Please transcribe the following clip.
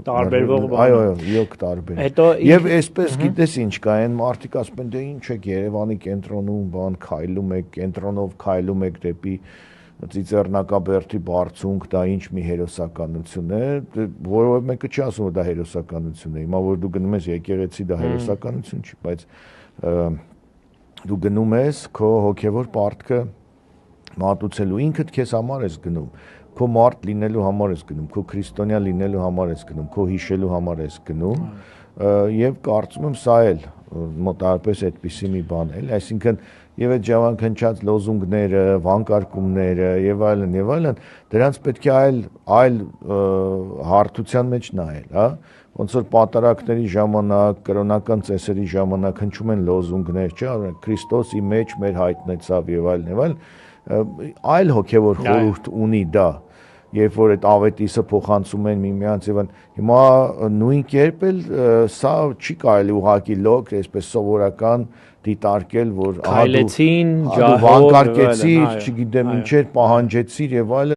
տարբերվող բան։ Այո, իրոք տարբեր։ Եվ այսպես գիտես ինչ կա, այն մարդիկ ասում են դե ինչ եք Երևանի կենտրոնում բան քայլում եք, կենտրոնով քայլում եք դեպի Ծիծեռնակաբերդի բարձունք, դա ինչ մի հերոսականություն է, որովհետեւ մեկը չի ասում որ դա հերոսականություն է։ Հիմա որ դու գնում ես եկեղեցի, դա հերոսականություն չի, բայց դու գնում ես քո հոգևոր պարտքը մատուցելու, ինքդ քեզ համար ես գնում, քո մարդ լինելու համար ես գնում, քո քրիստոնյա լինելու համար ես գնում, քո հիշելու համար ես գնում, եւ կարծում եմ սա էլ մոտավորապես այդպիսի մի բան է, այսինքն եւ այդ ժամանքնչած լոզունգները, վանկարկումները եւ այլն, դրանց պետք է այլ հարթության մեջ նայել, հա, ոնց որ պատարակների ժամանակ, կրոնական ծեսերի ժամանակ հնչում են լոզունգներ, չէ՞, Քրիստոսի մեջ մեր հայտնեցավ եւ այլն, այլ հոգևոր խորհուրդ ունի դա, երբ որ այդ ավետիսը փոխանցում են միմյանց եւ հիմա նույն կերպ էլ սա չի կարելի ուղղակի լոկ, այսպես սովորական դիտարկել, որ քայլեցին, ջահով վանկարկեցիր, չգիտեմ ինչեր պահանջեցիր եւ այլն